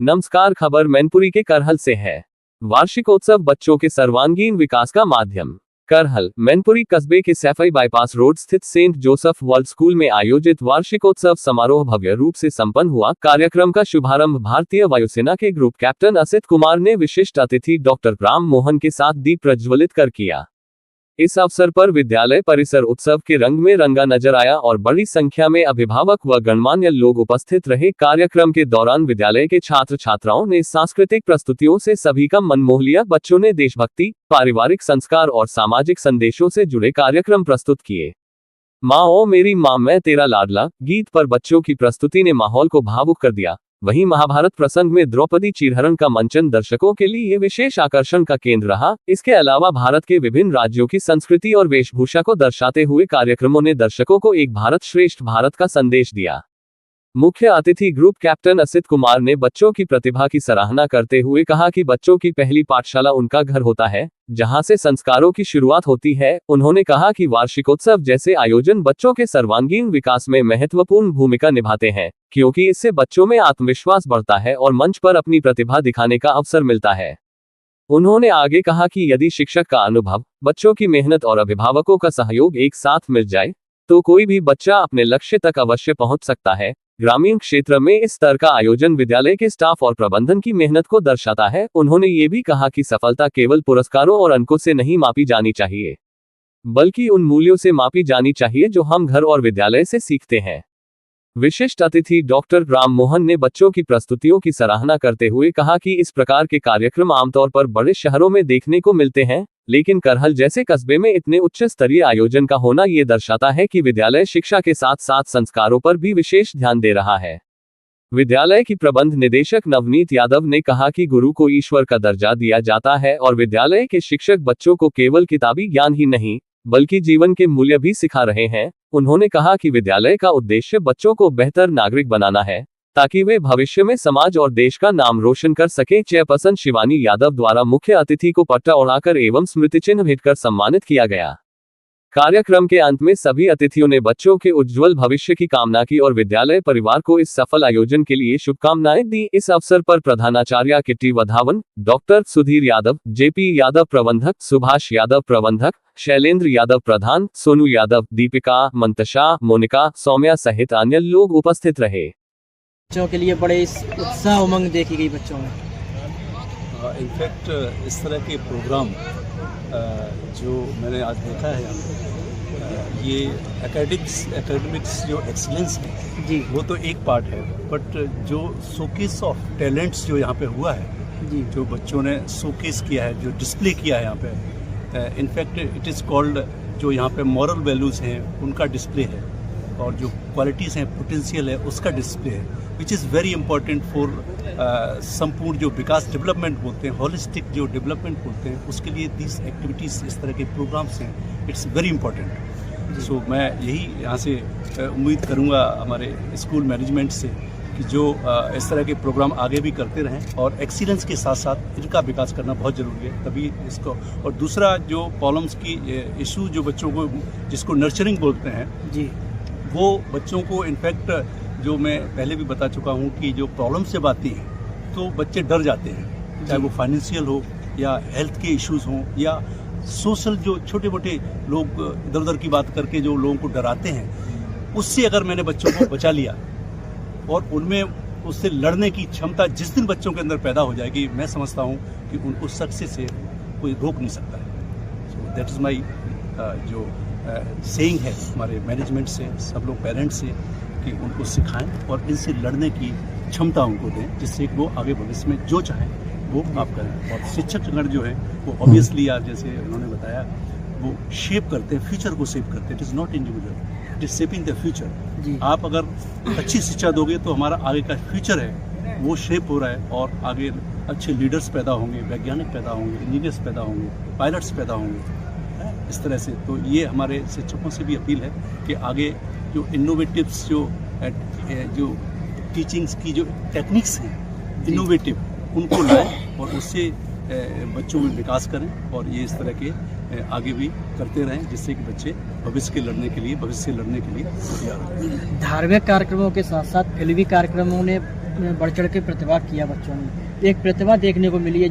नमस्कार, खबर मैनपुरी के करहल से है। वार्षिकोत्सव बच्चों के सर्वांगीण विकास का माध्यम। करहल मैनपुरी कस्बे के सैफई बाईपास रोड स्थित सेंट जोसेफ वर्ल्ड स्कूल में आयोजित वार्षिकोत्सव समारोह भव्य रूप से संपन्न हुआ। कार्यक्रम का शुभारंभ भारतीय वायुसेना के ग्रुप कैप्टन असित कुमार ने विशिष्ट अतिथि डॉक्टर राम मोहन के साथ दीप प्रज्वलित कर किया। इस अवसर पर विद्यालय परिसर उत्सव के रंग में रंगा नजर आया और बड़ी संख्या में अभिभावक व गणमान्य लोग उपस्थित रहे। कार्यक्रम के दौरान विद्यालय के छात्र छात्राओं ने सांस्कृतिक प्रस्तुतियों से सभी का मन मोह लिया। बच्चों ने देशभक्ति, पारिवारिक संस्कार और सामाजिक संदेशों से जुड़े कार्यक्रम प्रस्तुत किए। माँ ओ मेरी माँ मैं तेरा लाडला गीत पर बच्चों की प्रस्तुति ने माहौल को भावुक कर दिया। वहीं महाभारत प्रसंग में द्रौपदी चीरहरण का मंचन दर्शकों के लिए विशेष आकर्षण का केंद्र रहा। इसके अलावा भारत के विभिन्न राज्यों की संस्कृति और वेशभूषा को दर्शाते हुए कार्यक्रमों ने दर्शकों को एक भारत श्रेष्ठ भारत का संदेश दिया। मुख्य अतिथि ग्रुप कैप्टन असित कुमार ने बच्चों की प्रतिभा की सराहना करते हुए कहा कि बच्चों की पहली पाठशाला उनका घर होता है, जहां से संस्कारों की शुरुआत होती है। उन्होंने कहा कि वार्षिकोत्सव जैसे आयोजन बच्चों के सर्वांगीण विकास में महत्वपूर्ण भूमिका निभाते हैं, क्योंकि इससे बच्चों में आत्मविश्वास बढ़ता है और मंच पर अपनी प्रतिभा दिखाने का अवसर मिलता है। उन्होंने आगे कहा कि यदि शिक्षक का अनुभव, बच्चों की मेहनत और अभिभावकों का सहयोग एक साथ मिल जाए, तो कोई भी बच्चा अपने लक्ष्य तक अवश्य पहुंच सकता है। ग्रामीण क्षेत्र में इस स्तर का आयोजन विद्यालय के स्टाफ और प्रबंधन की मेहनत को दर्शाता है। उन्होंने ये भी कहा कि सफलता केवल पुरस्कारों और अंकों से नहीं मापी जानी चाहिए, बल्कि उन मूल्यों से मापी जानी चाहिए जो हम घर और विद्यालय से सीखते हैं। विशिष्ट अतिथि डॉक्टर राम मोहन ने बच्चों की प्रस्तुतियों की सराहना करते हुए कहा कि इस प्रकार के कार्यक्रम आमतौर पर बड़े शहरों में देखने को मिलते हैं, लेकिन करहल जैसे कस्बे में इतने उच्च स्तरीय आयोजन का होना ये दर्शाता है कि विद्यालय शिक्षा के साथ साथ संस्कारों पर भी विशेष ध्यान दे रहा है। विद्यालय की प्रबंध निदेशक नवनीत यादव ने कहा कि गुरु को ईश्वर का दर्जा दिया जाता है और विद्यालय के शिक्षक बच्चों को केवल किताबी ज्ञान ही नहीं, बल्कि जीवन के मूल्य भी सिखा रहे हैं। उन्होंने कहा कि विद्यालय का उद्देश्य बच्चों को बेहतर नागरिक बनाना है, ताकि वे भविष्य में समाज और देश का नाम रोशन कर सकें। चेयरपर्सन शिवानी यादव द्वारा मुख्य अतिथि को पट्टा ओढ़ाकर एवं स्मृति चिन्ह भेंटकर सम्मानित किया गया। कार्यक्रम के अंत में सभी अतिथियों ने बच्चों के उज्जवल भविष्य की कामना की और विद्यालय परिवार को इस सफल आयोजन के लिए शुभकामनाएं दी। इस अवसर पर प्रधानाचार्य kitty Wadhawan, doctor Sudhir Yadav, JP Yadav प्रबंधक, सुभाष यादव प्रबंधक, शैलेंद्र यादव प्रधान, सोनू यादव, दीपिका, मंतशा, मोनिका, सौम्या सहित अन्य लोग उपस्थित रहे। बच्चों के लिए बड़े उत्साह उमंग देखी गई बच्चों में। इनफैक्ट इस तरह के प्रोग्राम जो मैंने आज देखा है ये एकेडमिक्स जो एक्सीलेंस है जी, वो तो एक पार्ट है, बट जो शोकेस ऑफ टैलेंट्स जो यहाँ पे हुआ है जी, जो बच्चों ने शोकेस किया है, जो डिस्प्ले किया है यहाँ पे, इनफैक्ट इट इज़ कॉल्ड, जो यहाँ पे मॉरल वैल्यूज़ हैं उनका डिस्प्ले है और जो क्वालिटीज़ हैं, पोटेंशियल है, उसका डिस्प्ले है, which is very important for संपूर्ण जो विकास डेवलपमेंट बोलते हैं, होलिस्टिक जो डेवलपमेंट बोलते हैं, उसके लिए दीज एक्टिविटीज़, इस तरह के प्रोग्राम्स हैं, इट्स वेरी इंपॉर्टेंट। सो मैं यही यहाँ से उम्मीद करूँगा हमारे स्कूल मैनेजमेंट से कि जो इस तरह के प्रोग्राम आगे भी करते रहें और एक्सीलेंस के साथ साथ इनका विकास करना बहुत ज़रूरी है, तभी इसको। और दूसरा जो प्रॉब्लम्स की इशू जो बच्चों को, जिसको नर्चरिंग बोलते हैं जी, वो बच्चों को इनफैक्ट, जो मैं पहले भी बता चुका हूँ कि जो प्रॉब्लम्स जब आती हैं तो बच्चे डर जाते हैं, चाहे वो फाइनेंशियल हो या हेल्थ के इश्यूज हों या सोशल, जो छोटे मोटे लोग इधर उधर की बात करके जो लोगों को डराते हैं, उससे अगर मैंने बच्चों को बचा लिया और उनमें उससे लड़ने की क्षमता जिस दिन बच्चों के अंदर पैदा हो जाएगी, मैं समझता हूँ कि उनको सक्सेस से कोई रोक नहीं सकता है। सो दैट इज़ माई जो सेइंग है हमारे मैनेजमेंट से, सब लोग पेरेंट्स से, कि उनको सिखाएं और इनसे लड़ने की क्षमता उनको दें, जिससे वो आगे भविष्य में जो चाहें वो आप करें। और शिक्षकगण जो है वो ऑब्वियसली आज जैसे उन्होंने बताया, वो शेप करते हैं, फ्यूचर को शेप करते हैं। It is not individual, it is shaping the future. आप अगर अच्छी शिक्षा दोगे तो हमारा आगे का फ्यूचर है वो शेप हो रहा है और आगे अच्छे लीडर्स पैदा होंगे, वैज्ञानिक पैदा होंगे, इंजीनियर्स पैदा होंगे, पायलट्स पैदा होंगे, इस तरह से। तो ये हमारे शिक्षकों से भी अपील है कि आगे जो इनोवेटिव्स, जो टीचिंग्स की जो टेक्निक्स हैं इनोवेटिव, उनको लाएं और उससे बच्चों में विकास करें और ये इस तरह के आगे भी करते रहें, जिससे कि बच्चे भविष्य से लड़ने के लिए तैयार हों। धार्मिक कार्यक्रमों के साथ साथ फिल्मी कार्यक्रमों ने बढ़ चढ़ के प्रतिभा किया बच्चों ने। एक प्रतिभा देखने को मिली है।